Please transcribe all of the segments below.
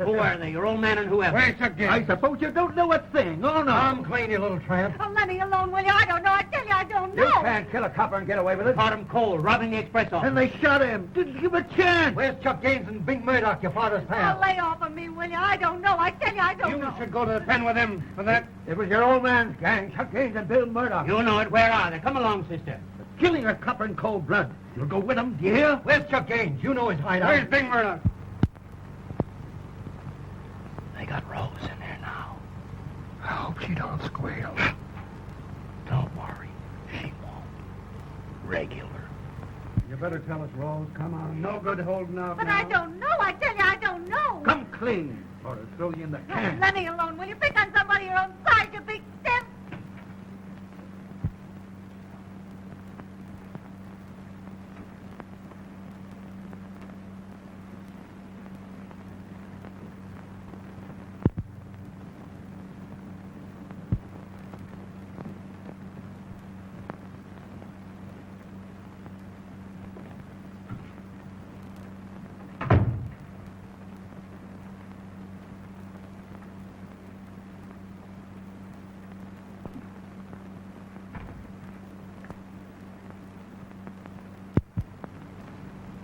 sister. Who are they? Your old man and whoever? Where's the game? I suppose you don't know a thing. Oh, no. I'm clean, you little tramp. Oh, let me alone, will you? I don't know. I tell you, I don't know. You can't kill a copper and get away with it. Caught him cold, robbing the express office. And they shot him. Didn't give him a chance. Where's Chuck Gaines and Big Murdoch, your father's pal? Oh, lay off of me, will you? I don't know. I tell you, I don't You know. should go to the pen with him for that. It was your old man's gang, Chuck Gaines and Bill Murdoch. You know it. Where are they? Come along, sister. Killing a copper in cold blood. You'll go with them, do you hear? Where's Chuck Gaines? You know his hideout. Where's Big Murdoch? They got Rose in there now. I hope she don't squeal. Don't worry. She won't. Regular. You better tell us, Rose. Come on. No good holding out But now. I don't know. I tell you, I don't know. Come clean, or I'll throw you in the can. Let me alone, will you? Pick on somebody your own size, you big stiff.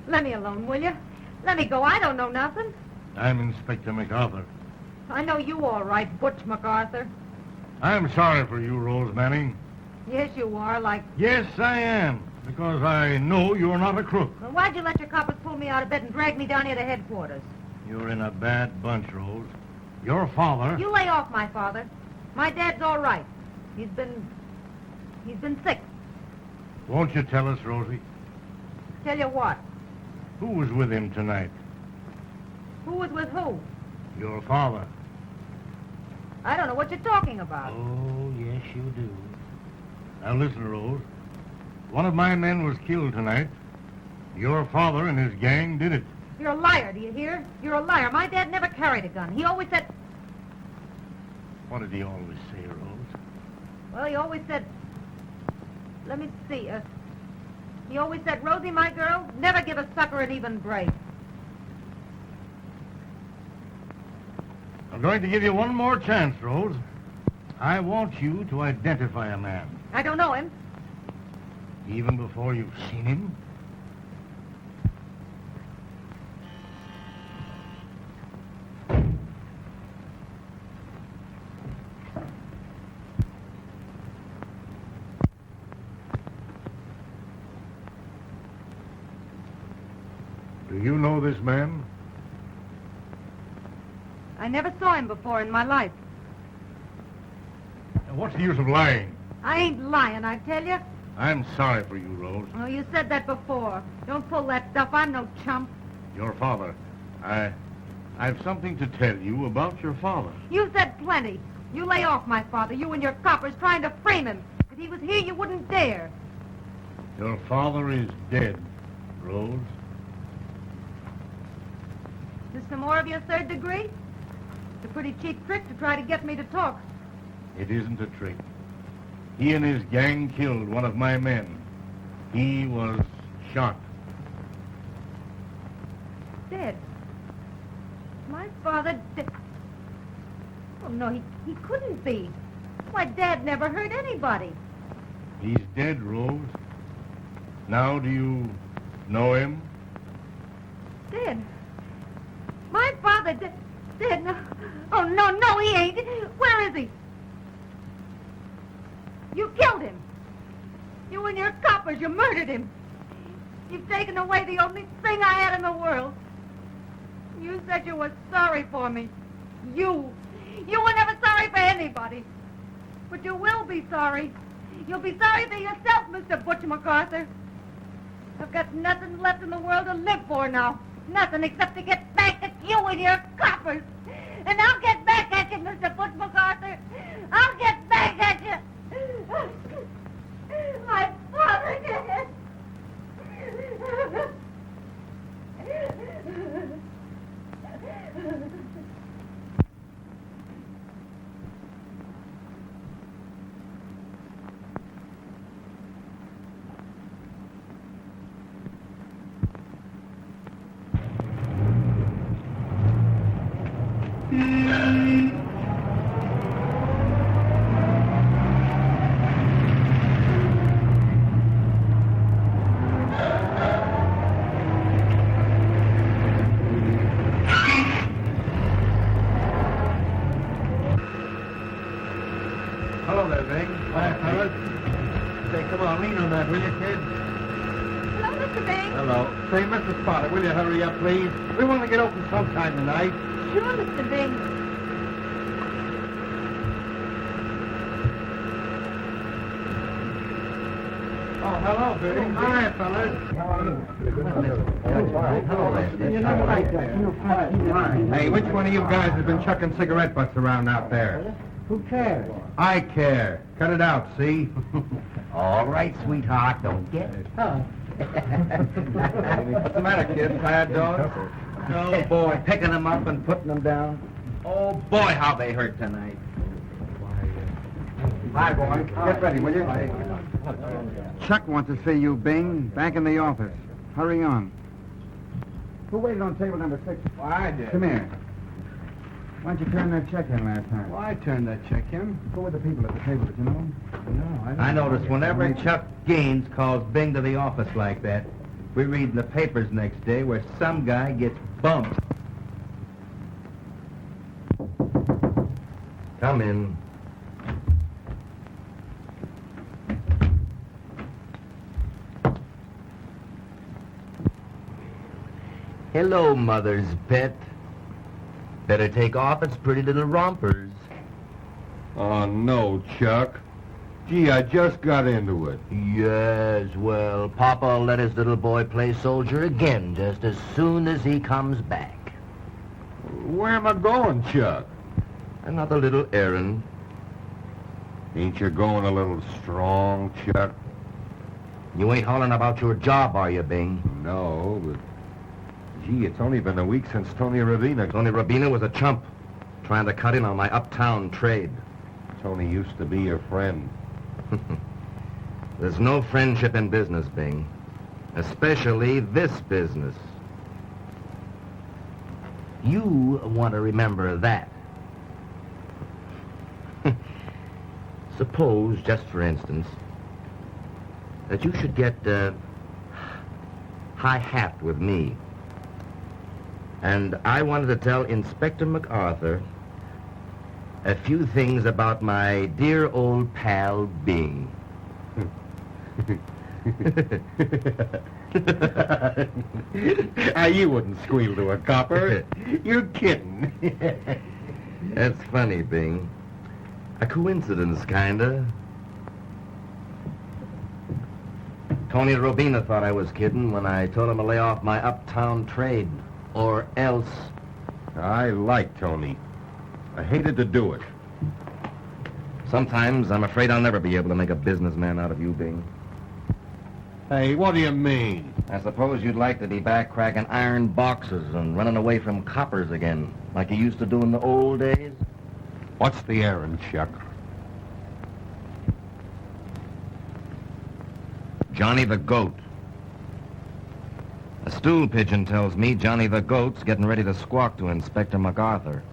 Let me alone, will you? Let me go. I don't know nothing. I'm Inspector MacArthur. I know you all right, Butch MacArthur. I'm sorry for you, Rose Manning. Yes, you are, like... Yes, I am, because I know you're not a crook. Well, why'd you let your coppers pull me out of bed and drag me down here to headquarters? You're in a bad bunch, Rose. Your father... You lay off my father. My dad's all right. He's been sick. Won't you tell us, Rosie? Tell you what. Who was with him tonight? Who was with who? Your father. I don't know what you're talking about. Oh, yes, you do. Now listen, Rose. One of my men was killed tonight. Your father and his gang did it. You're a liar, do you hear? You're a liar. My dad never carried a gun. He always said... What did he always say, Rose? Well, he always said... Let me see. He always said, Rosie, my girl, never give a sucker an even break. I'm going to give you one more chance, Rose. I want you to identify a man. I don't know him. Even before you've seen him? Do you know this man? I never saw him before in my life. What's the use of lying? I ain't lying, I tell you. I'm sorry for you, Rose. Oh, you said that before. Don't pull that stuff. I'm no chump. Your father. I've something to tell you about your father. You said plenty. You lay off my father. You and your coppers trying to frame him. If he was here, you wouldn't dare. Your father is dead, Rose. Is this some more of your third degree? It's a pretty cheap trick to try to get me to talk. It isn't a trick. He and his gang killed one of my men. He was shot. Dead. My father dead. Oh, no, he couldn't be. Why, Dad never hurt anybody. He's dead, Rose. Now, do you know him? Dead. My father dead. No. Oh, no, he ain't. Where is he? You killed him. You and your coppers, you murdered him. You've taken away the only thing I had in the world. You said you were sorry for me. You were never sorry for anybody. But you will be sorry. You'll be sorry for yourself, Mr. Butch MacArthur. I've got nothing left in the world to live for now. Nothing except to get back at you and your coppers. And I'll get back at you, Mr. Butch MacArthur. I'll get back at you. My father did. Hello there, Bing. Hi, fellas. Say, come on, lean on that, will you, kid? Hello, Mr. Bing. Hello. Say, Mrs. Potter, will you hurry up, please? We want to get open sometime tonight. Sure, Mr. Bing. Oh, hello, Bing. Hi, fellas. Hey, which one of you guys has been chucking cigarette butts around out there? Who cares? I care. Cut it out, see? All right, sweetheart, don't get it. What's the matter, kid? Tired dog? Oh, boy, picking them up and putting them down. Oh, boy, how they hurt tonight. Hi, boy. Get ready, will you? Chuck wants to see you, Bing. Back in the office. Hurry on. Who waited on table number 6? Well, I did. Come here. Why don't you turn that check in last time? Well, I turned that check in. Who were the people at the table, did you know? No, I I notice whenever Chuck Gaines calls Bing to the office like that, we read in the papers next day where some guy gets bumped. Come in. Hello, mother's pet. Better take off its pretty little rompers. Oh, no, Chuck. Gee, I just got into it. Yes, well, Papa'll let his little boy play soldier again just as soon as he comes back. Where am I going, Chuck? Another little errand. Ain't you going a little strong, Chuck? You ain't hollering about your job, are you, Bing? No, but... Gee, it's only been a week since Tony Ravina... Tony Rabina was a chump, trying to cut in on my uptown trade. Tony used to be your friend. There's no friendship in business, Bing. Especially this business. You want to remember that. Suppose, just for instance, that you should get high-hat with me. And I wanted to tell Inspector MacArthur a few things about my dear old pal, Bing. You wouldn't squeal to a copper. You're kidding. That's funny, Bing. A coincidence, kinda. Tony Robina thought I was kidding when I told him to lay off my uptown trade. Or else... I like Tony. I hated to do it. Sometimes I'm afraid I'll never be able to make a businessman out of you, Bing. Hey, what do you mean? I suppose you'd like to be back cracking iron boxes and running away from coppers again, like you used to do in the old days? What's the errand, Chuck? Johnny the Goat. A stool pigeon tells me Johnny the Goat's getting ready to squawk to Inspector MacArthur.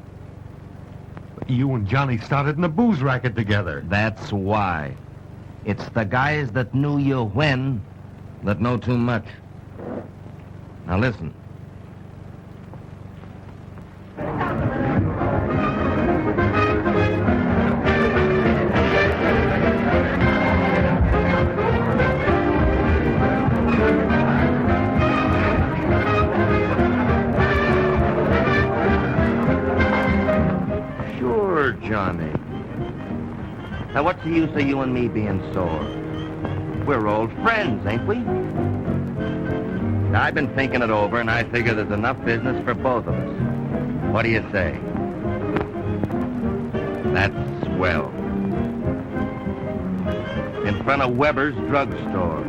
You and Johnny started in a booze racket together. That's why. It's the guys that knew you when that know too much. Now listen. Johnny. Now, what's the use of you and me being sore? We're old friends, ain't we? Now, I've been thinking it over, and I figure there's enough business for both of us. What do you say? That's swell. In front of Weber's drugstore.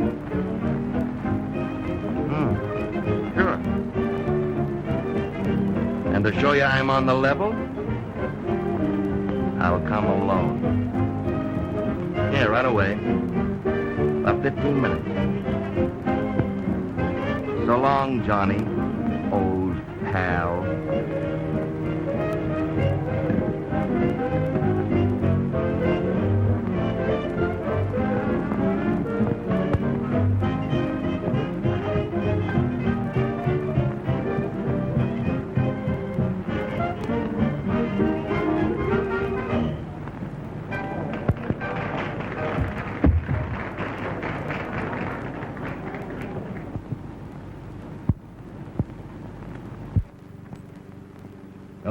Sure. And to show you I'm on the level, I'll come alone. Yeah, right away. About 15 minutes. So long, Johnny, old pal.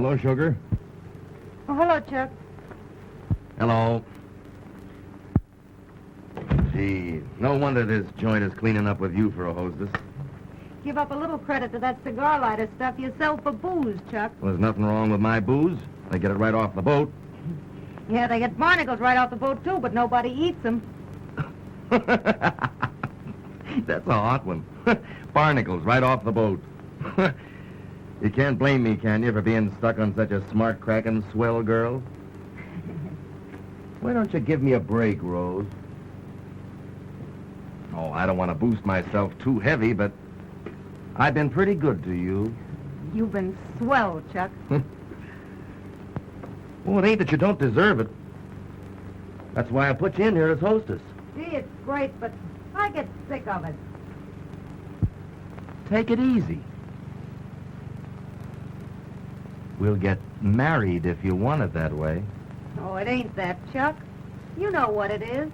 Hello, sugar. Oh, hello, Chuck. Hello. Gee, no wonder this joint is cleaning up with you for a hostess. Give up a little credit to that cigar lighter stuff you sell for booze, Chuck. Well, there's nothing wrong with my booze. I get it right off the boat. Yeah, they get barnacles right off the boat, too, but nobody eats them. That's a hot one. Barnacles right off the boat. You can't blame me, can you, for being stuck on such a smart, cracking, swell girl? Why don't you give me a break, Rose? Oh, I don't want to boost myself too heavy, but I've been pretty good to you. You've been swell, Chuck. Well, it ain't that you don't deserve it. That's why I put you in here as hostess. Gee, it's great, but I get sick of it. Take it easy. We'll get married if you want it that way. Oh, it ain't that, Chuck. You know what it is.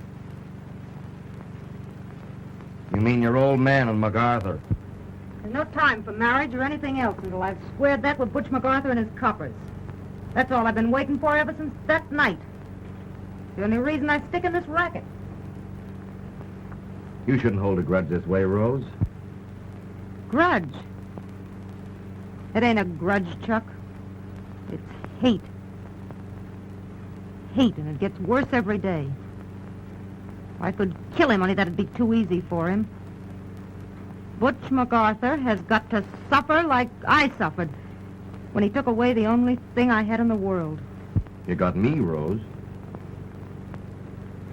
You mean your old man and MacArthur? There's no time for marriage or anything else until I've squared that with Butch MacArthur and his coppers. That's all I've been waiting for ever since that night. The only reason I stick in this racket. You shouldn't hold a grudge this way, Rose. Grudge. It ain't a grudge, Chuck. It's hate. Hate, and it gets worse every day. I could kill him, only that'd be too easy for him. Butch MacArthur has got to suffer like I suffered when he took away the only thing I had in the world. You got me, Rose.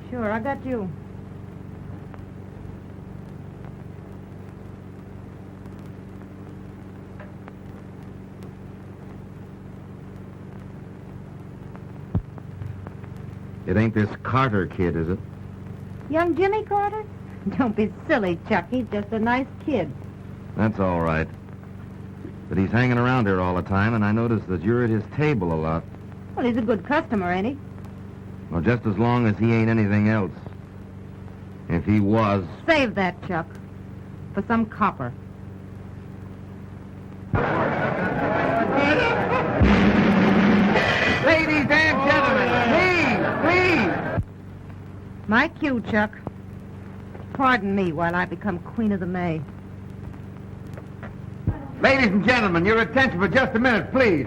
Sure, I got you. It ain't this Carter kid, is it? Young Jimmy Carter? Don't be silly, Chuck. He's just a nice kid. That's all right. But he's hanging around here all the time, and I noticed that you're at his table a lot. Well, he's a good customer, ain't he? Well, just as long as he ain't anything else. If he was... Save that, Chuck. For some copper. Ladies and gentlemen, please. My cue, Chuck. Pardon me while I become Queen of the May. Ladies and gentlemen, your attention for just a minute, please.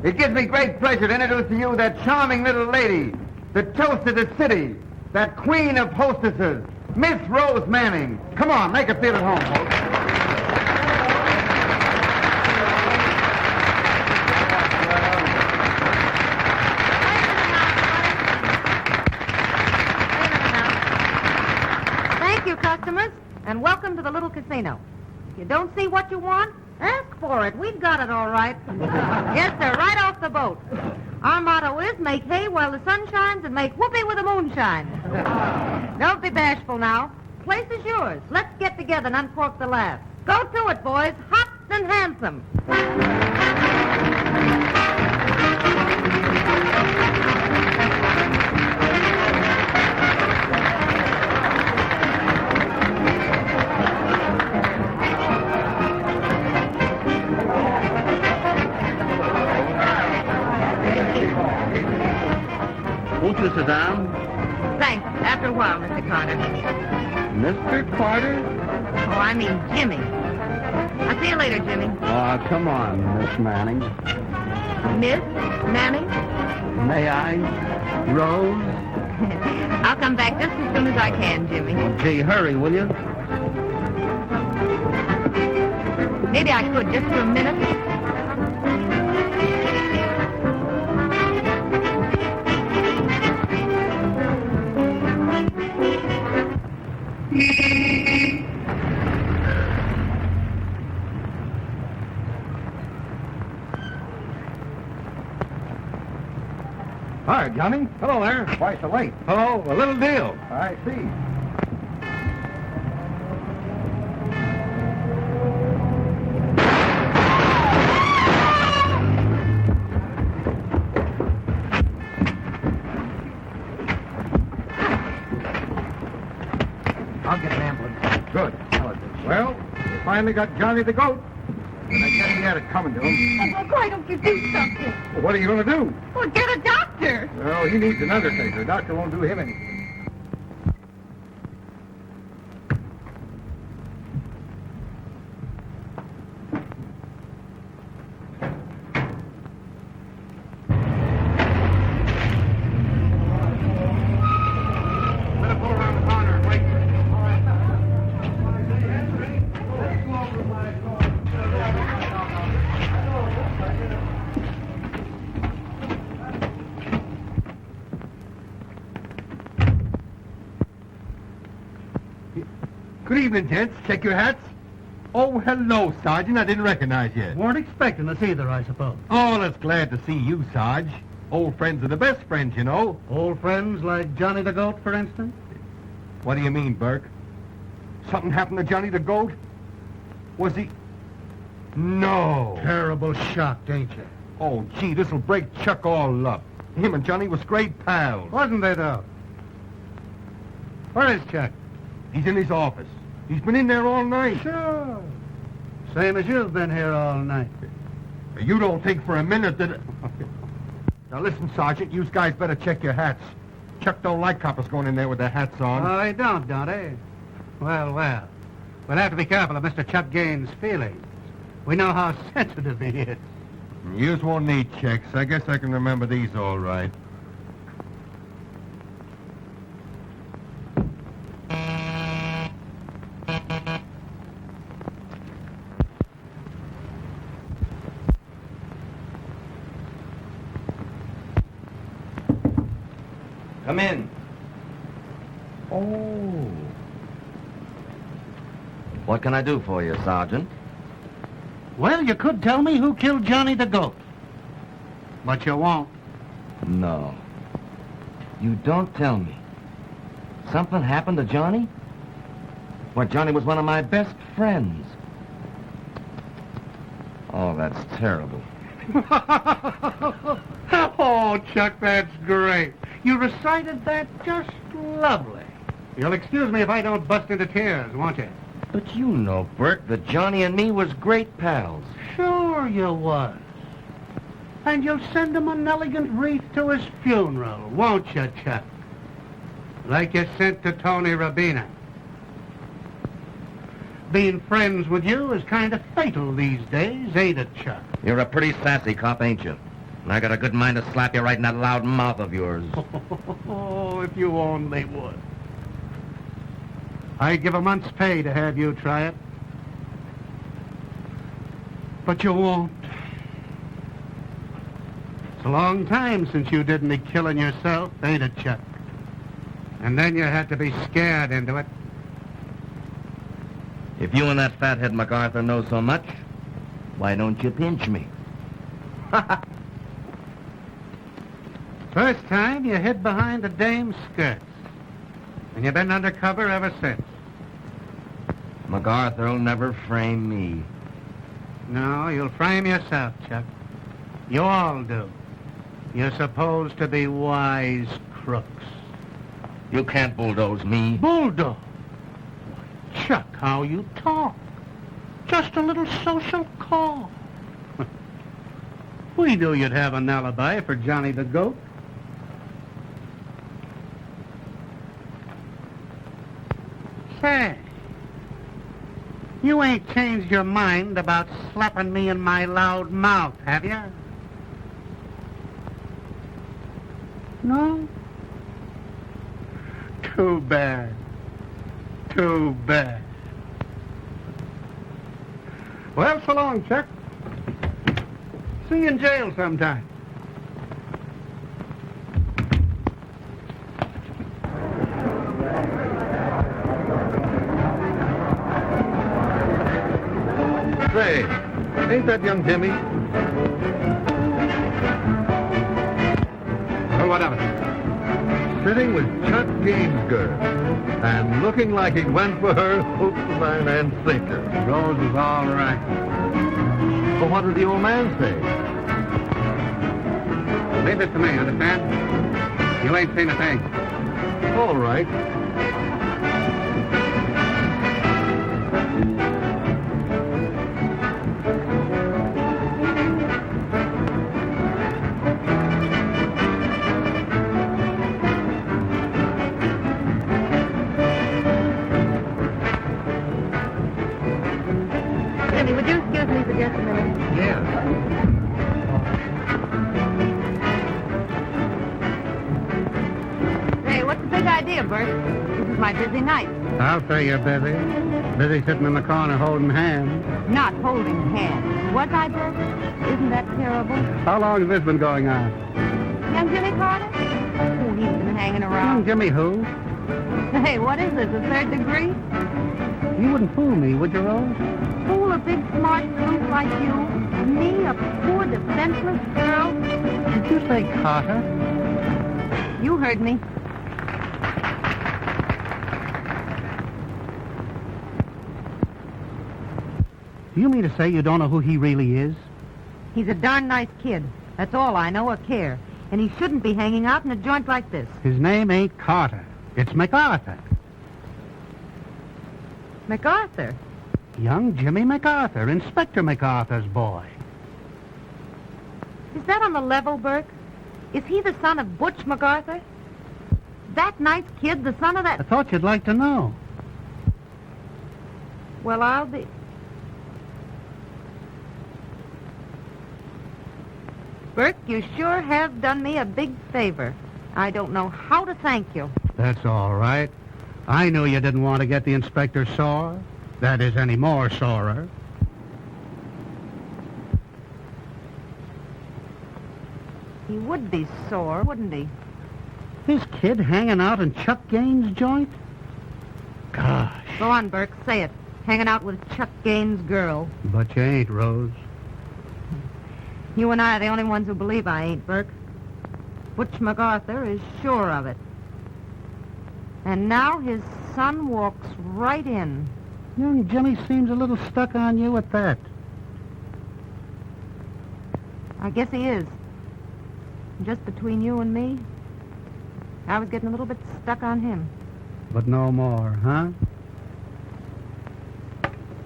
It gives me great pleasure to introduce to you that charming little lady, the toast of the city, that queen of hostesses, Miss Rose Manning. Come on, make her feel at home, folks. Thank you, customers, and welcome to the little casino. If you don't see what you want, ask for it. We've got it all right. Yes, sir, right off the boat. Our motto is make hay while the sun shines and make whoopee with the moonshine. Don't be bashful now. Place is yours. Let's get together and uncork the last. Go to it, boys. Hot and handsome. Won't you sit down? Thanks. After a while, Mr. Carter. Mr. Carter? Oh, I mean Jimmy. I'll see you later, Jimmy. Oh, come on, Miss Manning. Miss Manning? May I? Rose? I'll come back just as soon as I can, Jimmy. Gee, hurry, will you? Maybe I could just for a minute. Hi, Johnny. Hello there. Why so late? Hello, a little deal. I see. I'll get an ambulance. Good. Well, we finally got Johnny the goat. I guess he had it coming to him. Well, why don't you do something? Well, what are you going to do? Well, get a doctor. Well, he needs an undertaker. The doctor won't do him anything. Better pull around the corner and wait. Good evening, gents. Check your hats. Oh, hello, Sergeant. I didn't recognize you. Weren't expecting us either, I suppose. Oh, that's glad to see you, Sarge. Old friends are the best friends, you know. Old friends like Johnny the Goat, for instance? What do you mean, Burke? Something happened to Johnny the Goat? Was he... No. Terrible shocked, ain't you? Oh, gee, this'll break Chuck all up. Him and Johnny was great pals. Wasn't they, though? Where is Chuck? He's in his office. He's been in there all night. Sure. Same as you've been here all night. You don't think for a minute that... Now listen, Sergeant, you guys better check your hats. Chuck don't like coppers going in there with their hats on. Oh, he don't he? Well, well. We'll have to be careful of Mr. Chuck Gaines' feelings. We know how sensitive he is. Yours won't need checks. I guess I can remember these all right. Come in. Oh. What can I do for you, Sergeant? Well, you could tell me who killed Johnny the Goat. But you won't. No. You don't tell me. Something happened to Johnny? Why, Johnny was one of my best friends. Oh, that's terrible. Oh, Chuck, that's great. You recited that just lovely. You'll excuse me if I don't bust into tears, won't you? But you know, Burke, that Johnny and me was great pals. Sure you was. And you'll send him an elegant wreath to his funeral, won't you, Chuck? Like you sent to Tony Rabina. Being friends with you is kind of fatal these days, ain't it, Chuck? You're a pretty sassy cop, ain't you? And I got a good mind to slap you right in that loud mouth of yours. Oh, if you only would. I'd give a month's pay to have you try it. But you won't. It's a long time since you did any killing yourself, ain't it, Chuck? And then you had to be scared into it. If you and that fathead MacArthur know so much, why don't you pinch me? First time you hid behind the dame's skirts. And you've been undercover ever since. MacArthur'll never frame me. No, you'll frame yourself, Chuck. You all do. You're supposed to be wise crooks. You can't bulldoze me. Bulldog. Chuck, how you talk. Just a little social call. We knew you'd have an alibi for Johnny the Goat. Say, you ain't changed your mind about slapping me in my loud mouth, have you? No? Too bad. Too bad. Well, so long, Chuck. See you in jail sometime. Say, ain't that young Jimmy? Well, what of it? Sitting with Chuck Gaines' girl. And looking like he went for her hook, line, and sinker. Rose is all right. Well, what did the old man say? Leave it to me, understand? You ain't seen a thing. All right. This is my busy night. I'll say you're busy. Busy sitting in the corner holding hands. Not holding hands. Was I, Bert? Isn't that terrible? How long has this been going on? Young Jimmy Carter? Oh, he's been hanging Young around. Jimmy who? Hey, what is this, a third degree? You wouldn't fool me, would you, Rose? Fool a big smart sleuth like you? Me, a poor defenseless girl? Did you say Carter? You heard me. Do you mean to say you don't know who he really is? He's a darn nice kid. That's all I know or care. And he shouldn't be hanging out in a joint like this. His name ain't Carter. It's MacArthur. MacArthur? Young Jimmy MacArthur, Inspector MacArthur's boy. Is that on the level, Burke? Is he the son of Butch MacArthur? That nice kid, the son of I that... thought you'd like to know. Well, I'll be... Burke, you sure have done me a big favor. I don't know how to thank you. That's all right. I knew you didn't want to get the inspector sore. That is, any more sorer. He would be sore, wouldn't he? This kid hanging out in Chuck Gaines' joint? Gosh. Go on, Burke, say it. Hanging out with Chuck Gaines' girl. But you ain't, Rose. You and I are the only ones who believe I ain't, Burke. Butch MacArthur is sure of it. And now his son walks right in. Young Jimmy seems a little stuck on you at that. I guess he is. Just between you and me, I was getting a little bit stuck on him. But no more, huh?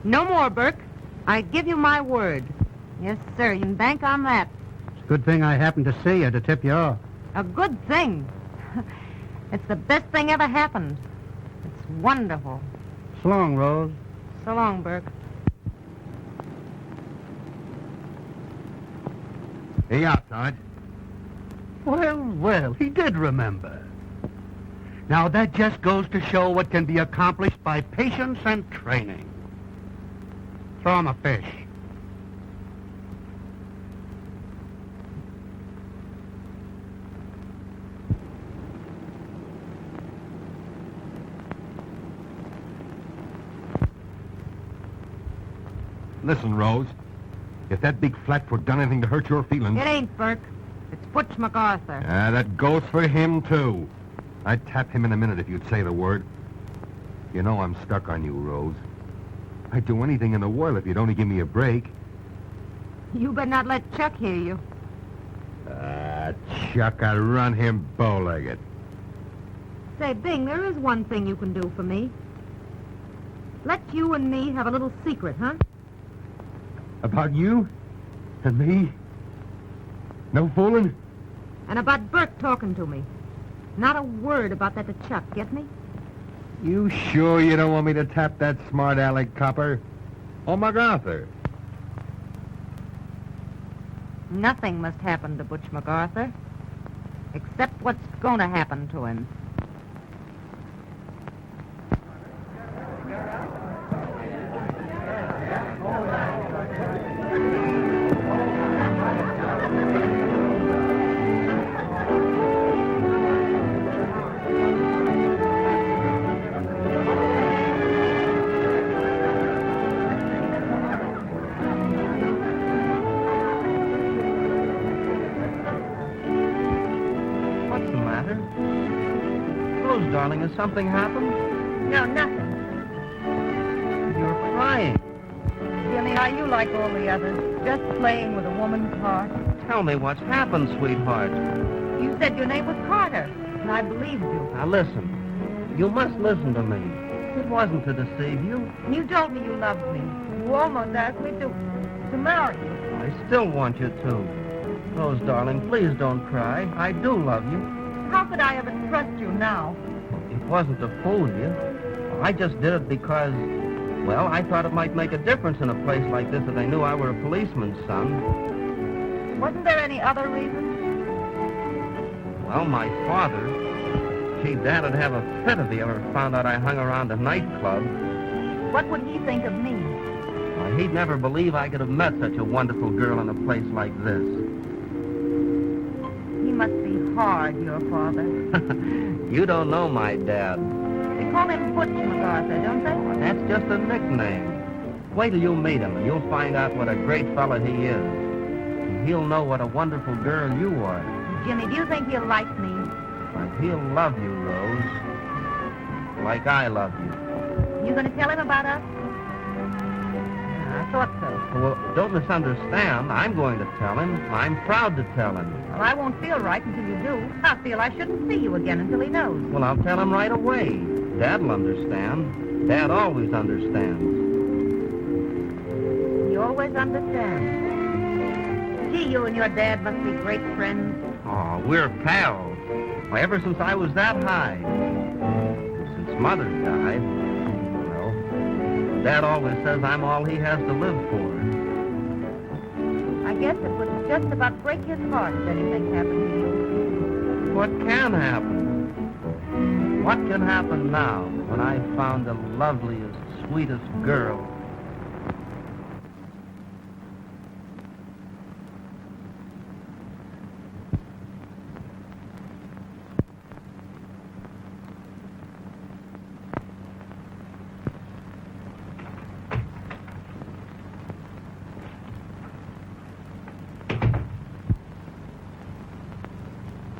No more, Burke. I give you my word. Yes, sir, you can bank on that. It's a good thing I happened to see you to tip you off. A good thing. It's the best thing ever happened. It's wonderful. So long, Rose. So long, Burke. Hey, out, Sarge. Well, he did remember. Now, that just goes to show what can be accomplished by patience and training. Throw him a fish. Listen, Rose. If that big flatfoot done anything to hurt your feelings... It ain't, Burke. It's Butch MacArthur. that goes for him, too. I'd tap him in a minute if you'd say the word. You know I'm stuck on you, Rose. I'd do anything in the world if you'd only give me a break. You better not let Chuck hear you. Chuck, I'd run him bow-legged. Say, Bing, there is one thing you can do for me. Let you and me have a little secret, huh? About you? And me? No fooling? And about Burke talking to me. Not a word about that to Chuck, get me? You sure you don't want me to tap that smart aleck copper? Or MacArthur? Nothing must happen to Butch MacArthur. Except what's going to happen to him. Darling, has something happened? No, nothing. You're crying. Jimmy, are you like all the others? Just playing with a woman's heart? Tell me what's happened, sweetheart. You said your name was Carter, and I believed you. Now listen. You must listen to me. It wasn't to deceive you. You told me you loved me. You almost asked me to marry you. I still want you to. Rose, darling, please don't cry. I do love you. How could I ever trust you now? It wasn't to fool you. I just did it because, well, I thought it might make a difference in a place like this if they knew I were a policeman's son. Wasn't there any other reason? Well, my father, Gee, Dad'd have a fit if he ever found out I hung around a nightclub. What would he think of me? Why, he'd never believe I could have met such a wonderful girl in a place like this. He must be hard, your father. You don't know my dad. They call him Butch MacArthur, don't they? Well, that's just a nickname. Wait till you meet him, and you'll find out what a great fella he is. And he'll know what a wonderful girl you are. Jimmy, do you think he'll like me? But he'll love you, Rose. Like I love you. You going to tell him about us? Yeah, I thought so. Well, don't misunderstand. I'm going to tell him. I'm proud to tell him. Well, I won't feel right until you do. I feel I shouldn't see you again until he knows. Well, I'll tell him right away. Dad'll understand. Dad always understands. He always understands. Gee, you and your dad must be great friends. Oh, we're pals. Why, ever since I was that high. Since Mother died, well, Dad always says I'm all he has to live for. I guess it would just about break his heart if anything happened to you. What can happen? What can happen now when I found the loveliest, sweetest girl?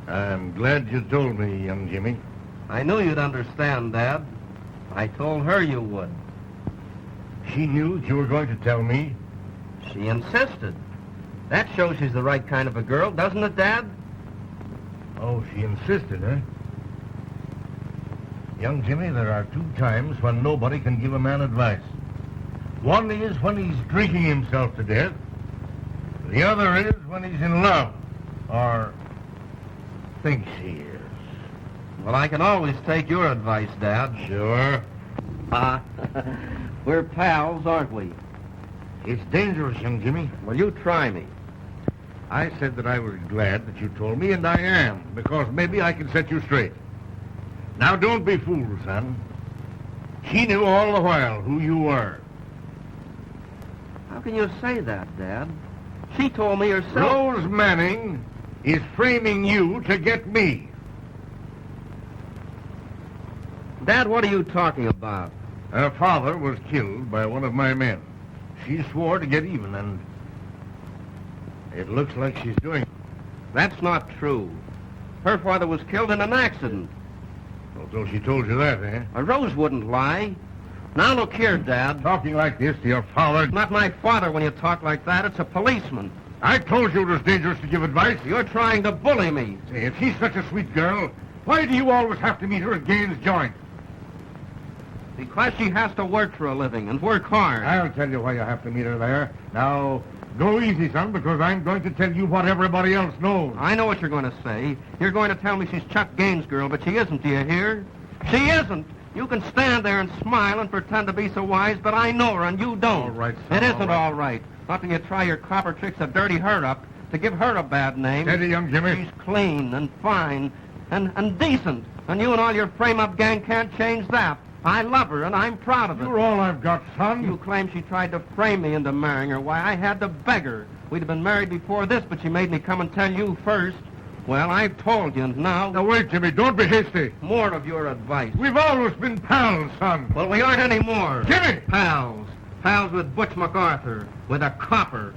I'm glad you told me, young Jimmy. I knew you'd understand, Dad. I told her you would. She knew that you were going to tell me. She insisted. That shows she's the right kind of a girl, doesn't it, Dad? Oh, she insisted, eh? Young Jimmy, there are 2 times when nobody can give a man advice. One is when he's drinking himself to death. The other is when he's in love, or thinks he is. Well, I can always take your advice, Dad. Sure. We're pals, aren't we? It's dangerous, young Jimmy. Well, you try me. I said that I was glad that you told me, and I am, because maybe I can set you straight. Now, don't be fooled, son. She knew all the while who you were. How can you say that, Dad? She told me herself. Rose Manning is framing you to get me. Dad, what are you talking about? Her father was killed by one of my men. She swore to get even, and it looks like she's doing it. That's not true. Her father was killed in an accident. So she told you that, eh? Rose wouldn't lie. Now look here, Dad. Talking like this to your father. Not my father when you talk like that. It's a policeman. I told you it was dangerous to give advice. You're trying to bully me. Say, if she's such a sweet girl, why do you always have to meet her at Gaines' joint? Because she has to work for a living and work hard. I'll tell you why you have to meet her there. Now, go easy, son, because I'm going to tell you what everybody else knows. I know what you're going to say. You're going to tell me she's Chuck Gaines' girl, but she isn't, do you hear? She isn't. You can stand there and smile and pretend to be so wise, but I know her and you don't. All right, son. It isn't all right. Not till you try your copper tricks to dirty her up, to give her a bad name. Steady, young Jimmy. She's clean and fine and decent, and you and all your frame-up gang can't change that. I love her, and I'm proud of it. You're all I've got, son. You claim she tried to frame me into marrying her. Why, I had to beg her. We'd have been married before this, but she made me come and tell you first. Well, I've told you, and now... Now, wait, Jimmy. Don't be hasty. More of your advice. We've always been pals, son. Well, we aren't anymore. Jimmy! Pals. Pals with Butch MacArthur. With a copper.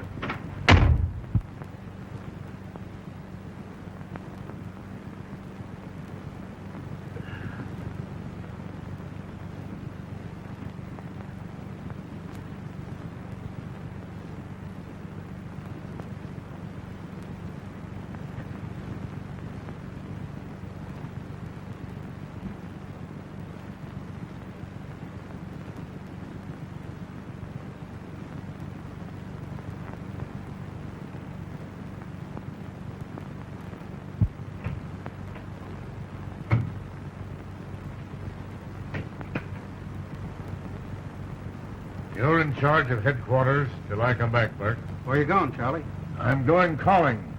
You're in charge of headquarters till I come back, Bert. Where you going, Charlie? I'm going calling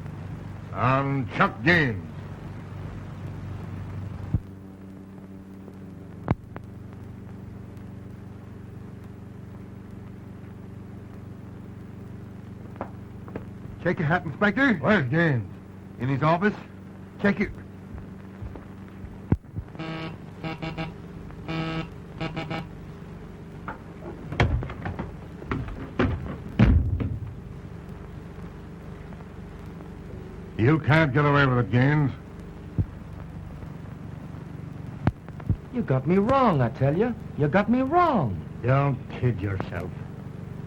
on Chuck Gaines. Check your hat, Inspector. Where's Gaines? In his office. Check your... You can't get away with it, Gaines. You got me wrong, I tell you. You got me wrong. Don't kid yourself.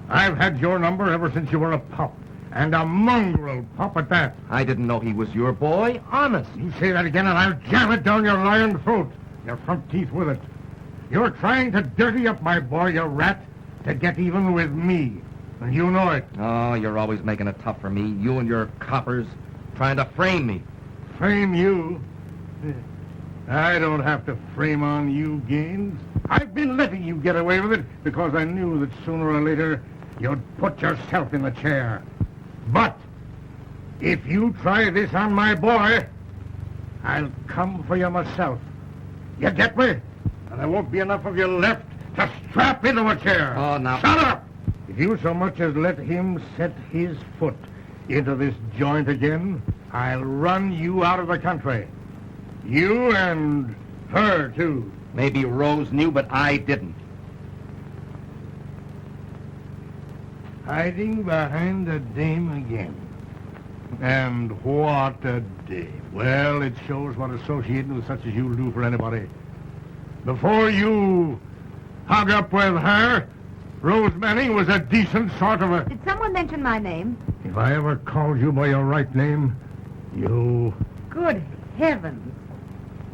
I've had your number ever since you were a pup. And a mongrel pup at that. I didn't know he was your boy. Honest. You say that again and I'll jam it down your lying throat. Your front teeth with it. You're trying to dirty up my boy, you rat, to get even with me. And you know it. Oh, you're always making it tough for me. You and your coppers trying to frame me. Frame you? I don't have to frame on you, Gaines. I've been letting you get away with it because I knew that sooner or later you'd put yourself in the chair. But if you try this on my boy, I'll come for you myself. You get me? And there won't be enough of you left to strap into a chair. Oh, now... Shut up! If you so much as let him set his foot into this joint again, I'll run you out of the country. You and her, too. Maybe Rose knew, but I didn't. Hiding behind the dame again. And what a day. Well, it shows what associating with such as you'll do for anybody. Before you hung up with her, Rose Manning was a decent sort of a... Did someone mention my name? If I ever called you by your right name, you... Good heavens.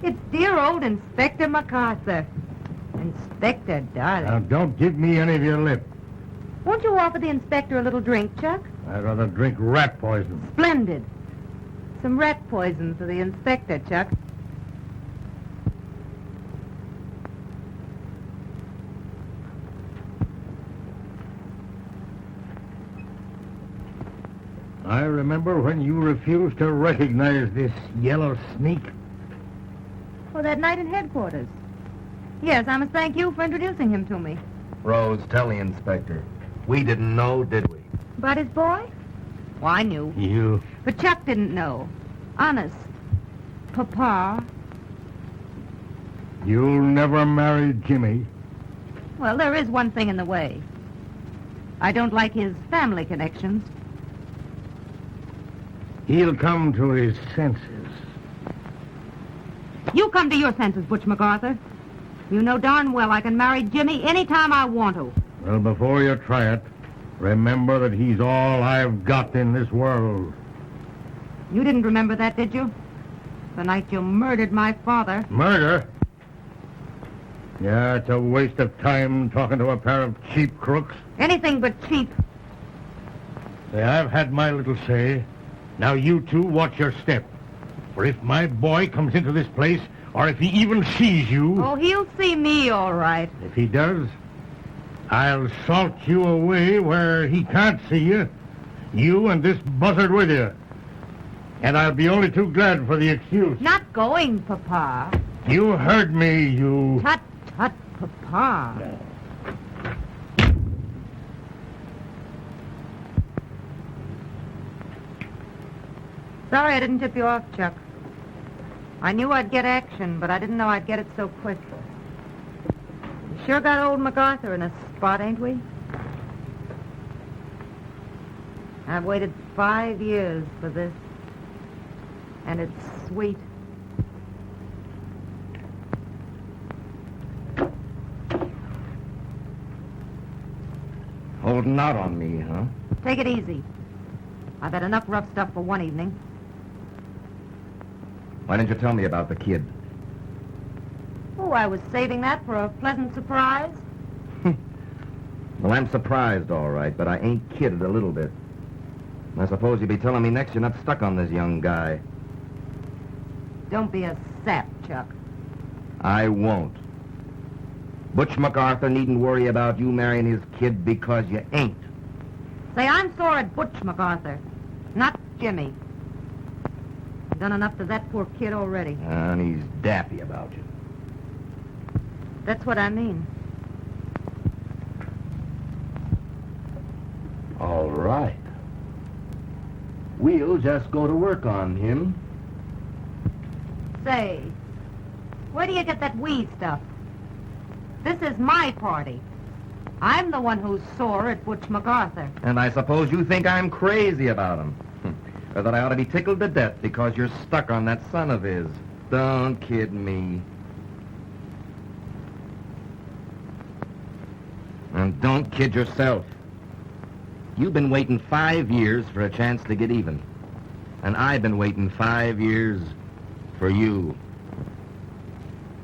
It's dear old Inspector MacArthur. Inspector, darling. Now, don't give me any of your lip. Won't you offer the inspector a little drink, Chuck? I'd rather drink rat poison. Splendid. Some rat poison for the inspector, Chuck. I remember when you refused to recognize this yellow sneak. Oh, that night in headquarters. Yes, I must thank you for introducing him to me. Rose, tell the inspector. We didn't know, did we? About his boy? Well, I knew. You... But Chuck didn't know. Honest. Papa. You'll never marry Jimmy. Well, there is one thing in the way. I don't like his family connections. He'll come to his senses. You come to your senses, Butch MacArthur. You know darn well I can marry Jimmy any time I want to. Well, before you try it, remember that he's all I've got in this world. You didn't remember that, did you? The night you murdered my father. Murder? Yeah, it's a waste of time talking to a pair of cheap crooks. Anything but cheap. Say, I've had my little say. Now you two watch your step. For if my boy comes into this place, or if he even sees you... Oh, he'll see me, all right. If he does, I'll salt you away where he can't see you. You and this buzzard with you. And I'll be only too glad for the excuse. Not going, Papa. You heard me, you... Tut, tut, Papa. Sorry I didn't tip you off, Chuck. I knew I'd get action, but I didn't know I'd get it so quick. We sure got old MacArthur in a spot, ain't we? I've waited 5 years for this. And it's sweet. Holding out on me, huh? Take it easy. I've had enough rough stuff for one evening. Why didn't you tell me about the kid? Oh, I was saving that for a pleasant surprise. Well, I'm surprised, all right, but I ain't kidded a little bit. I suppose you'll be telling me next you're not stuck on this young guy. Don't be a sap, Chuck. I won't. Butch MacArthur needn't worry about you marrying his kid because you ain't. Say, I'm sore at Butch MacArthur, not Jimmy. I've done enough to that poor kid already. And he's daffy about you. That's what I mean. All right. We'll just go to work on him. Say, where do you get that we stuff? This is my party. I'm the one who's sore at Butch MacArthur. And I suppose you think I'm crazy about him. Or that I ought to be tickled to death because you're stuck on that son of his. Don't kid me. And don't kid yourself. You've been waiting 5 years for a chance to get even. And I've been waiting 5 years for you.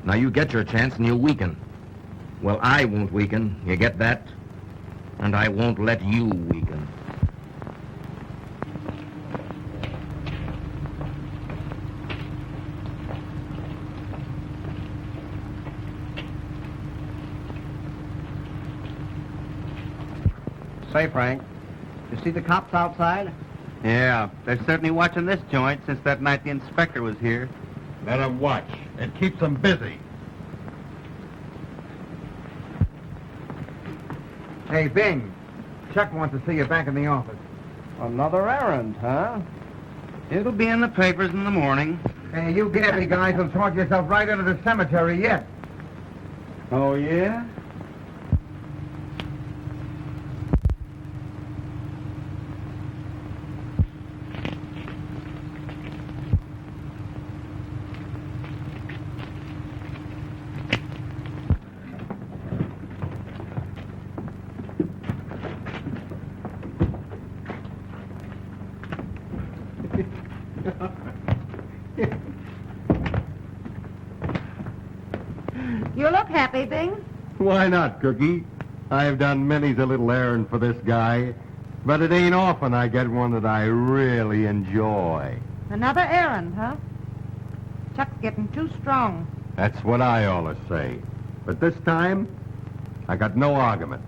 Now you get your chance and you weaken. Well, I won't weaken. You get that? And I won't let you weaken. Say, Frank, you see the cops outside? Yeah, they're certainly watching this joint since that night the inspector was here. Let 'em watch. It keeps them busy. Hey, Bing. Chuck wants to see you back in the office. Another errand, huh? It'll be in the papers in the morning. Hey, you gassy guys will talk yourself right into the cemetery yet. Oh, yeah? You look happy, Bing. Why not, Cookie? I've done many's a little errand for this guy, but it ain't often I get one that I really enjoy. Another errand, huh? Chuck's getting too strong. That's what I always say. But this time, I got no argument.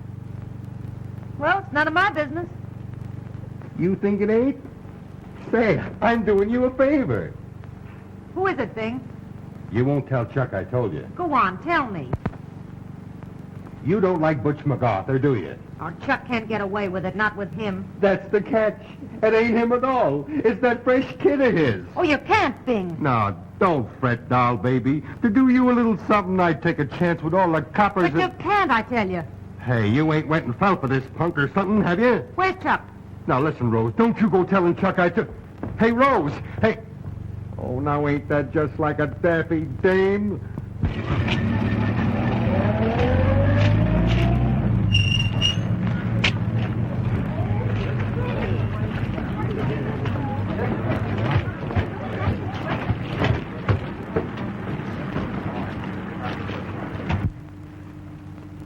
Well, it's none of my business. You think it ain't? Say, I'm doing you a favor. Who is it, Bing? You won't tell Chuck I told you. Go on, tell me. You don't like Butch MacArthur, do you? Oh, Chuck can't get away with it, not with him. That's the catch. It ain't him at all. It's that fresh kid of his. Oh, you can't, Bing. No, don't fret, doll baby. To do you a little something, I'd take a chance with all the coppers. But you can't, I tell you. Hey, you ain't went and fell for this punk or something, have you? Where's Chuck? Now, listen, Rose, don't you go telling Chuck I took... Hey, Rose, hey... Oh, now ain't that just like a daffy dame?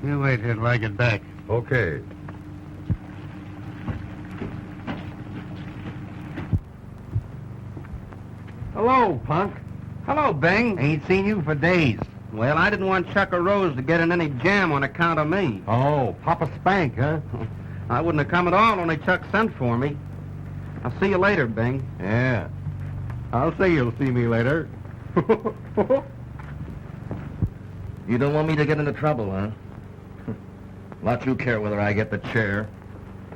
You wait here till I get back. Okay. Hello, punk. Hello, Bing. Ain't seen you for days. Well, I didn't want Chuck or Rose to get in any jam on account of me. Oh, Papa Spank, huh? I wouldn't have come at all, only Chuck sent for me. I'll see you later, Bing. Yeah. I'll say you'll see me later. You don't want me to get into trouble, huh? Lot you care whether I get the chair.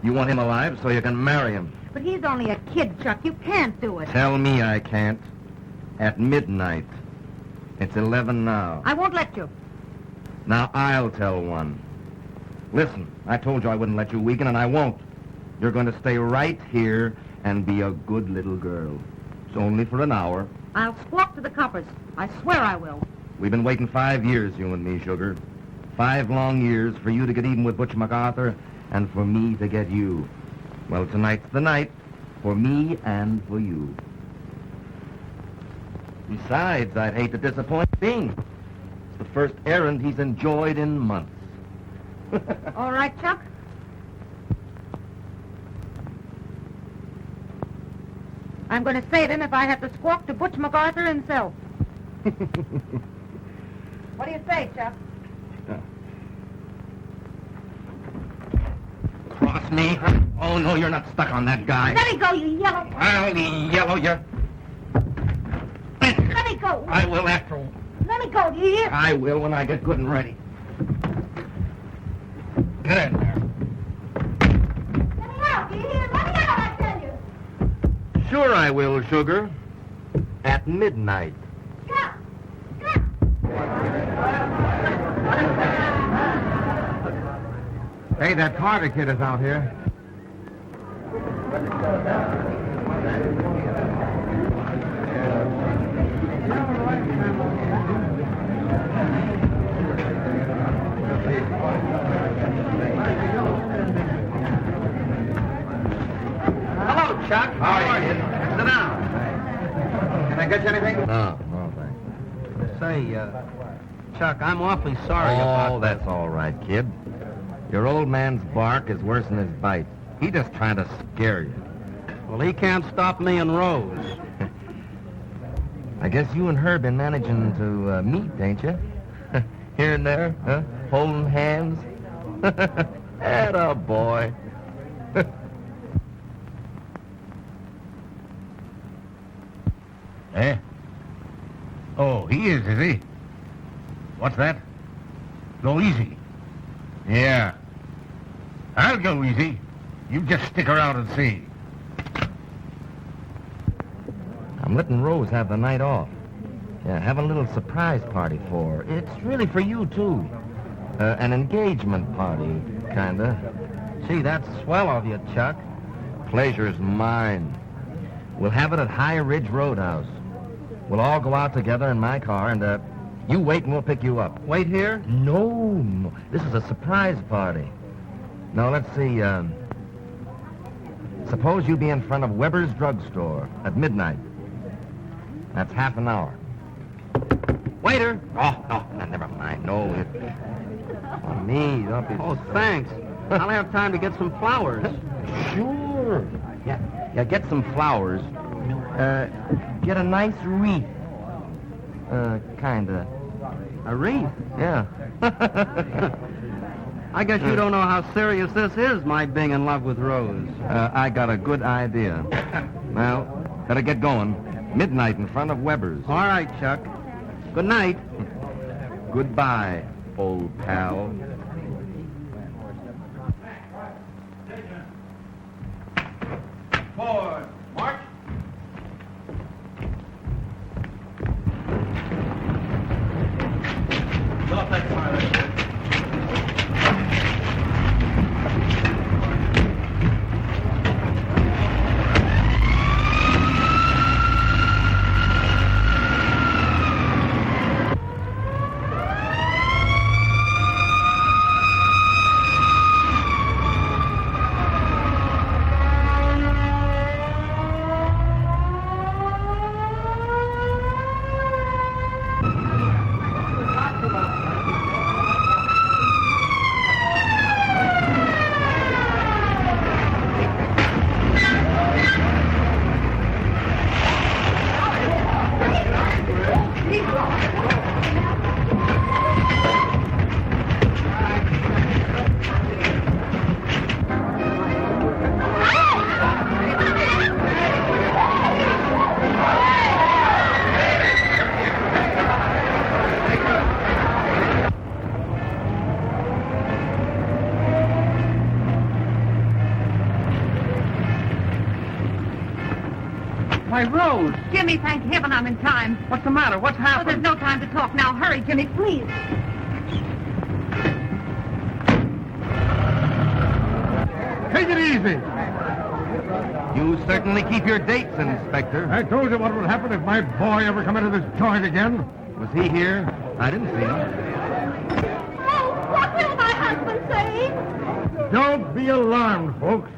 You want him alive so you can marry him. But he's only a kid, Chuck. You can't do it. Tell me I can't. At midnight. It's 11 now. I won't let you. Now I'll tell one. Listen, I told you I wouldn't let you weaken, and I won't. You're going to stay right here and be a good little girl. It's only for an hour. I'll squawk to the coppers. I swear I will. We've been waiting 5 years, you and me, sugar. 5 long years for you to get even with Butch MacArthur and for me to get you. Well, tonight's the night for me and for you. Besides, I'd hate to disappoint Bing. It's the first errand he's enjoyed in months. All right, Chuck? I'm going to save him if I have to squawk to Butch MacArthur himself. What do you say, Chuck? Cross me? Oh, no, you're not stuck on that guy. Let me go, you yellow... I'll yellow you. Let me go. I will after all. Let me go, do you hear? I will when I get good and ready. Get in there. Let me out, do you hear? Let me out, I tell you. Sure I will, sugar. At midnight. Hey, that Carter kid is out here. Hello, Chuck. How are you? Sit down. Can I get you anything? No, thanks. Say, Chuck, I'm awfully sorry about Oh, that's all right, kid. Your old man's bark is worse than his bite. He just trying to scare you. Well, he can't stop me and Rose. I guess you and her been managing to meet, ain't you? Here and there, huh? Holding hands. Atta boy. Eh? Oh, he is he? What's that? Go easy. Yeah. I'll go easy. You just stick around and see. I'm letting Rose have the night off. Yeah, have a little surprise party for her. It's really for you, too. An engagement party, kinda. Gee, that's swell of you, Chuck. Pleasure's mine. We'll have it at High Ridge Roadhouse. We'll all go out together in my car, and, you wait and we'll pick you up. Wait here? No. This is a surprise party. Now, let's see, suppose you be in front of Weber's drugstore at midnight. That's half an hour. Waiter! Oh, no, never mind. No, on me, don't be... Oh, thanks. I'll have time to get some flowers. Sure. Yeah, get some flowers. Get a nice wreath. Kinda. A wreath? Yeah. I guess you don't know how serious this is, my being in love with Rose. I got a good idea. Well, better get going. Midnight in front of Weber's. All right, Chuck. Good night. Goodbye, old pal. Forward. March. Stop that fire. Why, Rose! Jimmy, thank heaven I'm in time. What's the matter? What's Oh, happened? there's no time to talk now. Hurry, Jimmy, please. Take it easy. You certainly keep your dates, Inspector. I told you what would happen if my boy ever come into this joint again. Was he here? I didn't see him. Oh, what will my husband say? Don't be alarmed, folks.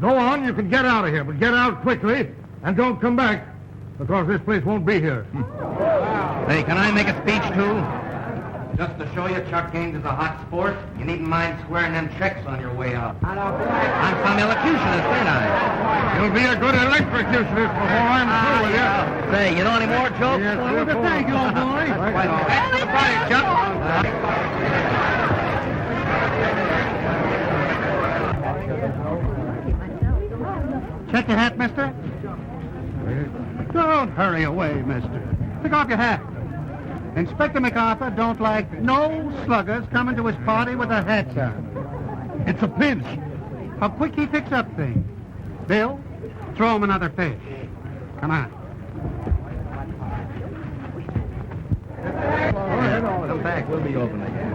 Go on, you can get out of here, but get out quickly, and don't come back, because this place won't be here. Hey, can I make a speech, too? Just to show you Chuck Gaines is a hot sport, you needn't mind squaring them checks on your way out. I'm some elocutionist, ain't I? You'll be a good electrocutionist before I'm through with you. Say, you know any more jokes? Yes, well, thank you, old boy. Quite all right. For the party, Chuck. Check your hat, mister. Don't hurry away, mister. Take off your hat. Inspector MacArthur don't like no sluggers coming to his party with their hats on. It's a pinch. How quick he picks up things. Bill, Throw him another fish. Come on. Come back. We'll be open again.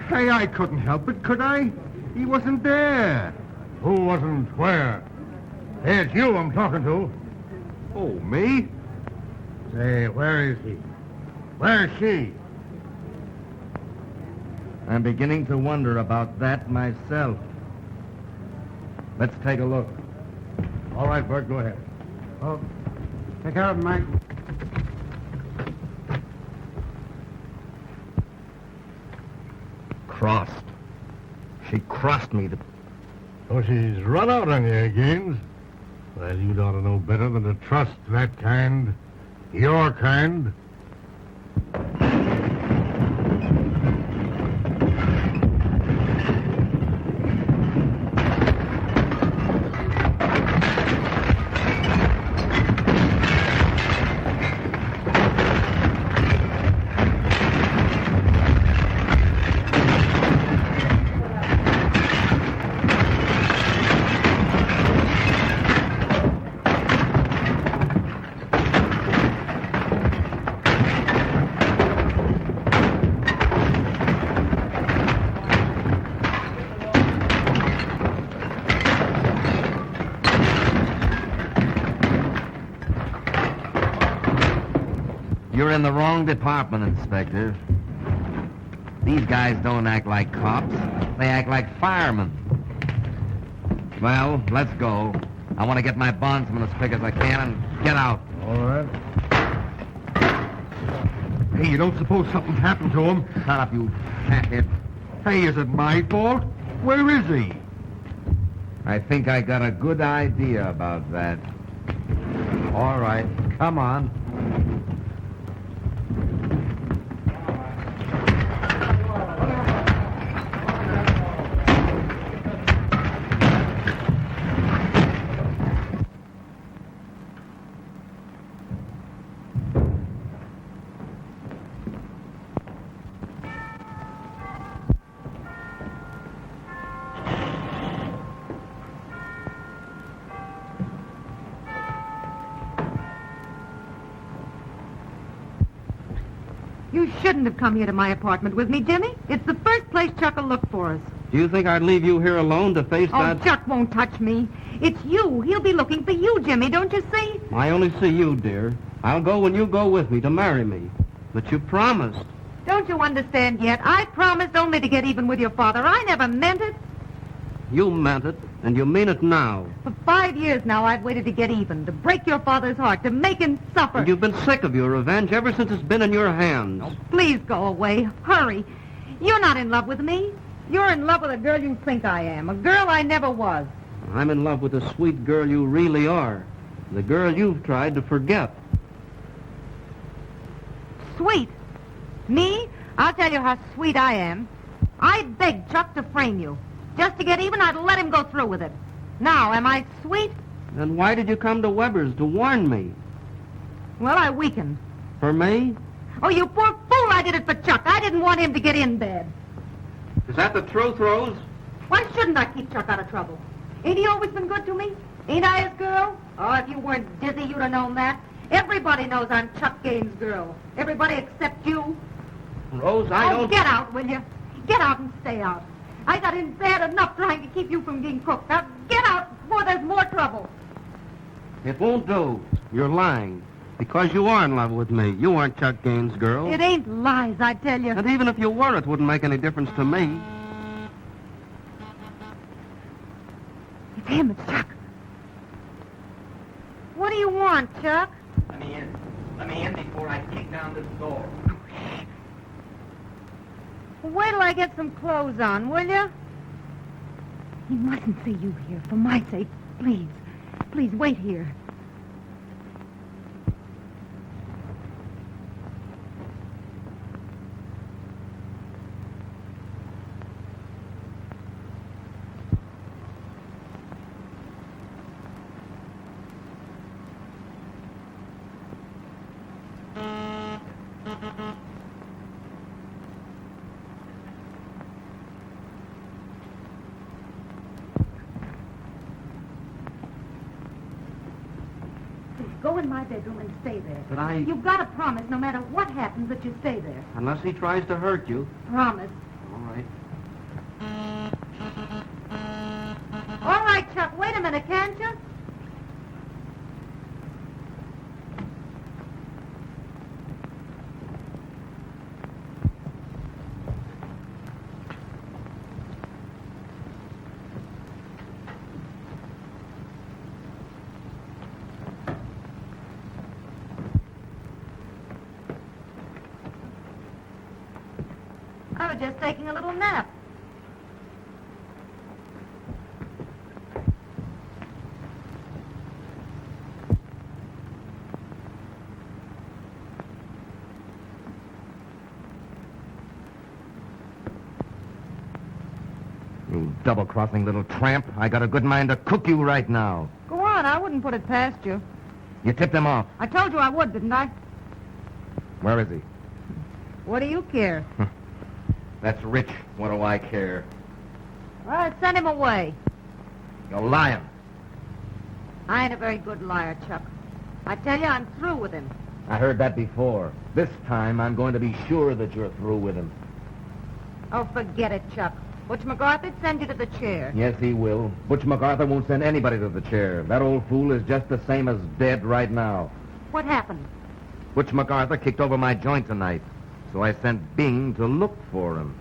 Hey, I couldn't help it, could I? He wasn't there. Who wasn't where? Hey, it's you I'm talking to. Oh, me? Say, where is he? Where is she? I'm beginning to wonder about that myself. Let's take a look. All right, Bert, go ahead. Oh, take care of him, Mike. Crossed. She crossed me. Oh, she's run out on you, Gaines. Well, you'd ought to know better than to trust that kind. Your kind. You're in the wrong department, Inspector. These guys don't act like cops. They act like firemen. Well, let's go. I want to get my bondsman as quick as I can and get out. All right. Hey, you don't suppose something's happened to him? Shut up, you fathead. Hey, is it my fault? Where is he? I think I got a good idea about that. All right, come on. You shouldn't have come here to my apartment with me, Jimmy. It's the first place Chuck will look for us. Do you think I'd leave you here alone to face Oh, that? Chuck won't touch me. It's you. He'll be looking for you, Jimmy, don't you see? I only see you, dear. I'll go when you go with me to marry me. But you promised. Don't you understand yet? I promised only to get even with your father. I never meant it. You meant it, and you mean it now. For 5 years now, I've waited to get even, to break your father's heart, to make him suffer. And you've been sick of your revenge ever since it's been in your hands. Please go away. Hurry. You're not in love with me. You're in love with a girl you think I am, a girl I never was. I'm in love with the sweet girl you really are. The girl you've tried to forget. Sweet. Me? I'll tell you how sweet I am. I begged Chuck to frame you. Just to get even, I'd let him go through with it. Now, am I sweet? Then why did you come to Weber's to warn me? Well, I weakened. For me? Oh, you poor fool, I did it for Chuck. I didn't want him to get in bed. Is that the truth, Rose? Why shouldn't I keep Chuck out of trouble? Ain't he always been good to me? Ain't I his girl? Oh, if you weren't dizzy, you'd have known that. Everybody knows I'm Chuck Gaines' girl. Everybody except you. Rose, I don't... Get out, will you? Get out and stay out. I got in bad enough trying to keep you from being cooked. Now, get out before there's more trouble. It won't do. You're lying. Because you are in love with me. You aren't Chuck Gaines' girl. It ain't lies, I tell you. And even if you were, it wouldn't make any difference to me. It's him, it's Chuck. What do you want, Chuck? Let me in. Let me in before I kick down this door. Wait till I get some clothes on, will you? He mustn't see you here, for my sake. Please. Please, wait here. in my bedroom and stay there. But I... You've got to promise, no matter what happens, that you stay there. Unless he tries to hurt you. Promise. All right. All right, Chuck, wait a minute, can't you? I was just taking a little nap. You double-crossing little tramp. I got a good mind to cook you right now. Go on, I wouldn't put it past you. You tipped him off. I told you I would, didn't I? Where is he? What do you care? That's rich. What do I care? All right, send him away. You're lying. I ain't a very good liar, Chuck. I tell you, I'm through with him. I heard that before. This time, I'm going to be sure that you're through with him. Oh, forget it, Chuck. Butch MacArthur'd send you to the chair. Yes, he will. Butch MacArthur won't send anybody to the chair. That old fool is just the same as dead right now. What happened? Butch MacArthur kicked over my joint tonight, so I sent Bing to look for him.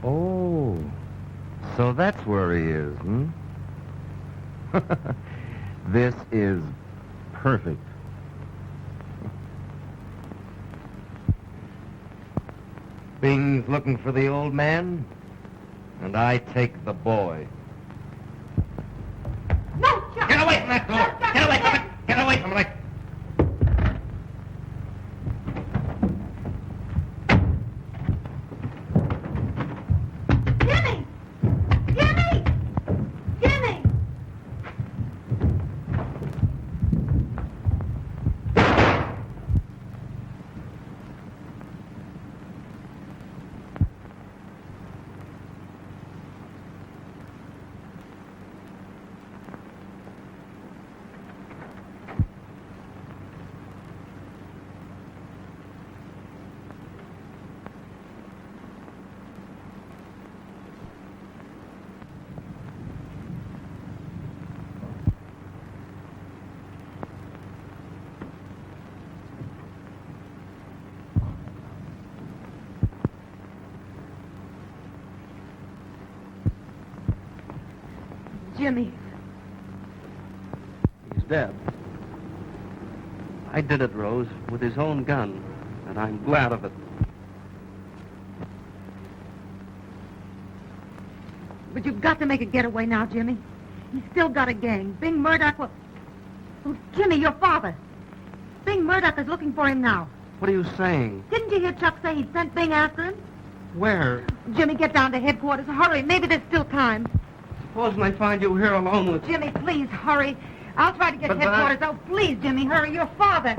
Oh, so that's where he is, hmm? This is perfect. Bing's looking for the old man, and I take the boy. No, Chuck! Get away from that door! Chuck, Get away from it! Get away from it! Jimmy! Jimmy! Jimmy! Jimmy. He's dead. I did it, Rose, with his own gun, and I'm glad of it. But you've got to make a getaway now, Jimmy. He's still got a gang. Bing Murdoch will... Oh, Jimmy, your father. Bing Murdoch is looking for him now. What are you saying? Didn't you hear Chuck say he'd sent Bing after him? Where? Jimmy, get down to headquarters. Hurry. Maybe there's still time. Supposing I find you here alone with... Jimmy, please, hurry. I'll try to get But headquarters. Oh, please, Jimmy, hurry. Your father.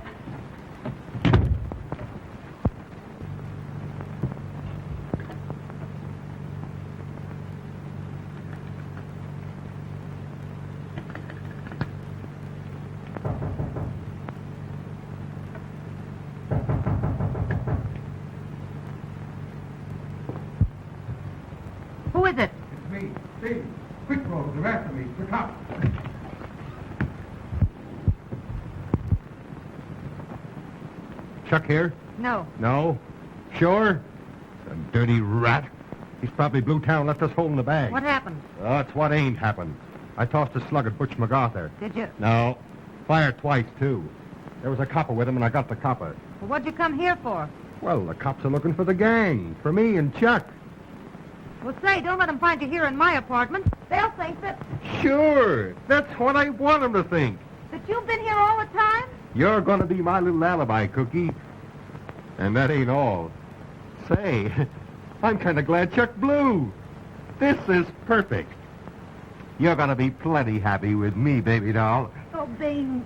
Who is it? It's me, Steve. Quick, Rose, the rest of me. Quick up. Chuck here? No. No? Sure? The dirty rat. He's probably blew town, left us holding the bag. What happened? Oh, it's what ain't happened. I tossed a slug at Butch MacArthur. Did you? No. Fired twice, too. There was a copper with him, and I got the copper. Well, what'd you come here for? Well, the cops are looking for the gang. For me and Chuck. Well, say, don't let them find you here in my apartment. They'll think that Sure. That's what I want them to think. you've been here all the time. You're going to be my little alibi, Cookie. And that ain't all. Say, I'm kind of glad Chuck blew. This is perfect. You're going to be plenty happy with me, baby doll. Oh, Bing.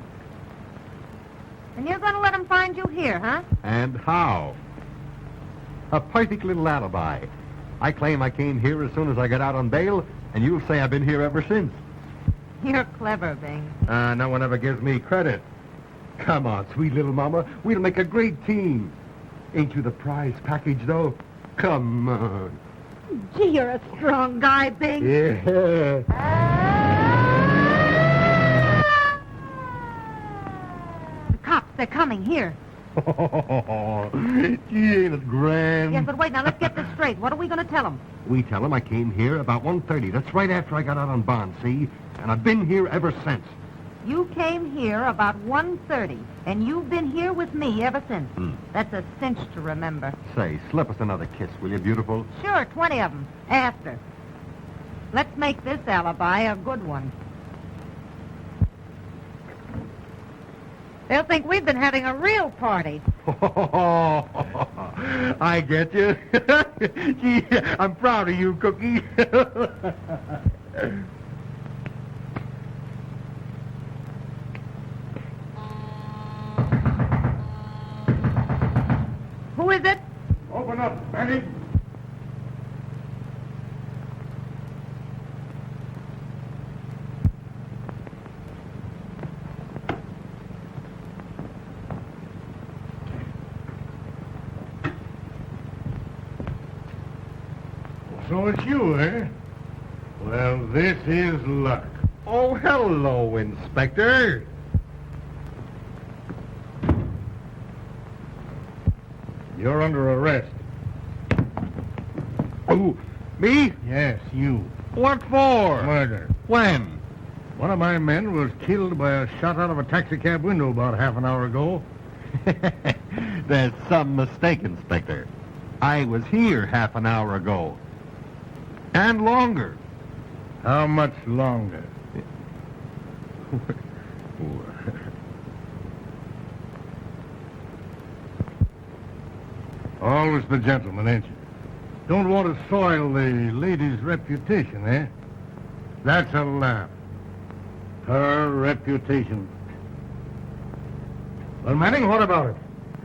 And you're going to let them find you here, huh? And how? A perfect little alibi. I claim I came here as soon as I got out on bail, And you'll say I've been here ever since. You're clever, Bing. No one ever gives me credit. Come on, sweet little mama. We'll make a great team. Ain't you the prize package, though? Come on. Gee, you're a strong guy, Bing. Yeah. The cops, they're coming here. Gee, ain't it grand? Yes, but wait, now let's get this straight. What are we going to tell them? We tell them I came here about 1:30. That's right after I got out on bond, see? And I've been here ever since. You came here about 1:30, and you've been here with me ever since. That's a cinch to remember. Say, slip us another kiss, will you, beautiful? Sure, 20 of them. After. Let's make this alibi a good one. They'll think we've been having a real party. I get you. Gee, I'm proud of you, Cookie. Who is it? Open up, Benny. So it's you, eh? Well, this is luck. Oh, hello, Inspector. You're under arrest. Oh, me? Yes, you. What for? Murder. When? One of my men was killed by a shot out of a taxicab window about half an hour ago. There's some mistake, Inspector. I was here half an hour ago. And longer. How much longer? Always the gentleman, ain't you? Don't want to soil the lady's reputation, eh? That's a laugh. Her reputation. Well, Manning, what about it?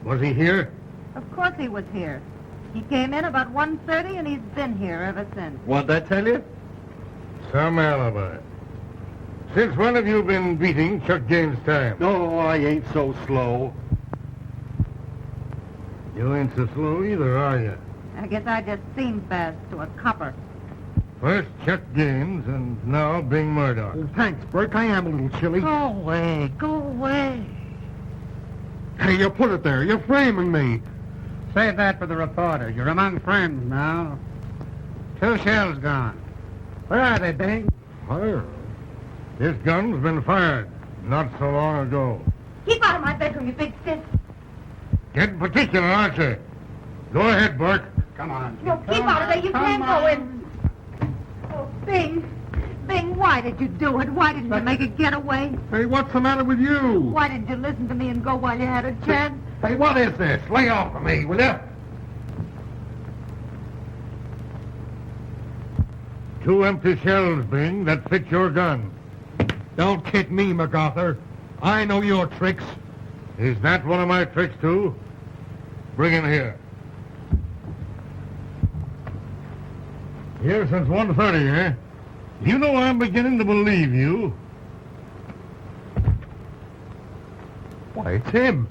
Was he here? Of course he was here. He came in about 1:30, and he's been here ever since. What'd that tell you? Some alibi. Since when have you been beating Chuck Gaines' time? No, I ain't so slow. You ain't so slow either, are you? I guess I just seem fast to a copper. First Chuck Gaines, and now Bing Murdoch. Oh, thanks, Burke. I am a little chilly. Go away. Go away. Hey, you put it there. You're framing me. Save that for the reporter. You're among friends now. 2 shells gone. Where are they, Bing? Fire. This gun's been fired not so long ago. Keep out of my bedroom, you big sis. Getting particular, aren't you? Go ahead, Burke. Come on. No, keep out of there. You can't go in. Oh, Bing. Bing, why did you do it? Why didn't you make a getaway? Hey, what's the matter with you? Why didn't you listen to me and go while you had a chance? Hey, what is this? Lay off of me, will you? 2 empty shells, Bing, that fit your gun. Don't kid me, MacArthur. I know your tricks. Is that one of my tricks, too? Bring him here. Here since 1:30, eh? You know I'm beginning to believe you. Why, it's him.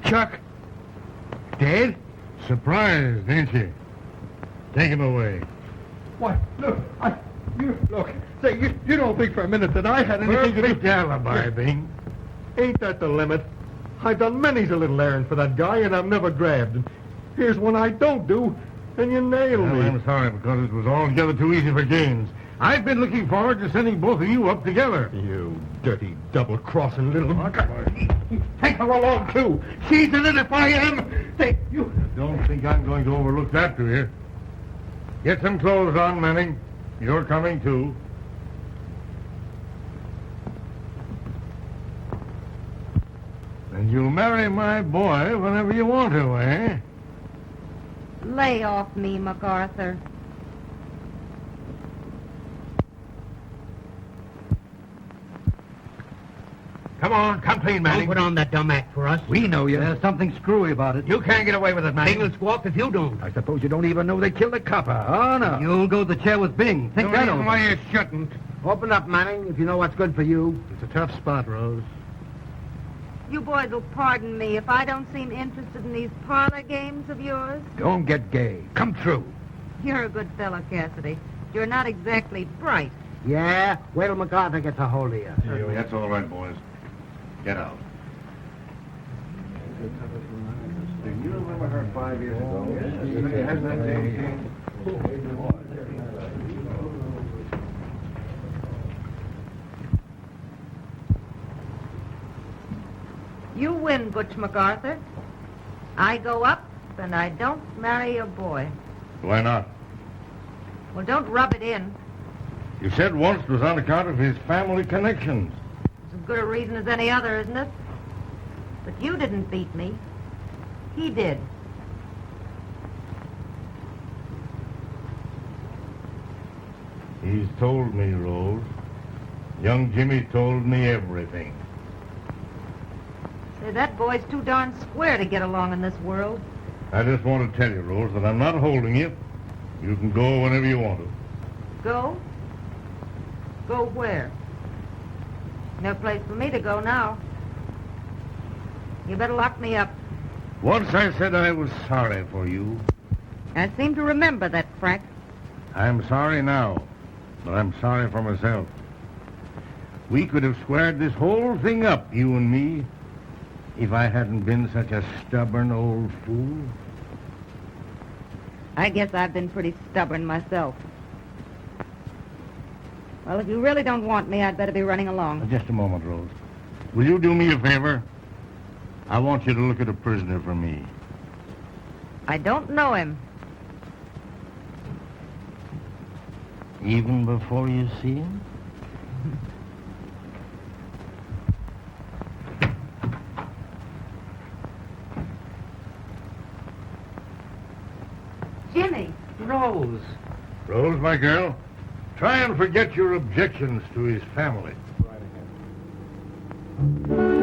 Chuck. Dead? Surprised, ain't you? Take him away. Why, look, look. Say, you don't think for a minute that I had anything to do... Perfect alibi, Bing. Ain't that the limit? I've done many's a little errand for that guy, and I've never grabbed him. Here's one I don't do, and you nail Well, me. I'm sorry, because it was altogether too easy for Gaines. I've been looking forward to sending both of you up together. You dirty, double-crossing little... Take her along, too. She's in it if I am. Say, you... Don't think I'm going to overlook that, do you? Get some clothes on, Manning. You're coming, too. And you'll marry my boy whenever you want to, eh? Lay off me, MacArthur. Come on, come clean, Don't Manning. put on that dumb act for us. We know you. There's something screwy about it. You can't get away with it, Manning. Bing will squawk if you don't. I suppose you don't even know they killed the copper. Oh, no. You'll go to the chair with Bing. Think that over. why you shouldn't. Open up, Manning, if you know what's good for you. It's a tough spot, Rose. You boys will pardon me if I don't seem interested in these parlor games of yours. Don't get gay. Come through. You're a good fellow, Cassidy. You're not exactly bright. Yeah? Wait till MacArthur gets a hold of you. That's all right, boys. Get out. You remember her 5 years ago? You win, Butch MacArthur. I go up, and I don't marry a boy. Why not? Well, don't rub it in. You said once it was on account of his family connections. It's as good a reason as any other, isn't it? But you didn't beat me. He did. He's told me, Rose. Young Jimmy told me everything. Say, that boy's too darn square to get along in this world. I just want to tell you, Rose, that I'm not holding you. You can go whenever you want to. Go? Go where? No place for me to go now. You better lock me up. Once I said I was sorry for you. I seem to remember that, Frank. I'm sorry now, but I'm sorry for myself. We could have squared this whole thing up, you and me, if I hadn't been such a stubborn old fool. I guess I've been pretty stubborn myself. Well, if you really don't want me, I'd better be running along. Just a moment, Rose. Will you do me a favor? I want you to look at a prisoner for me. I don't know him. Even before you see him? Jimmy. Rose. Rose, my girl, try and forget your objections to his family. Right ahead.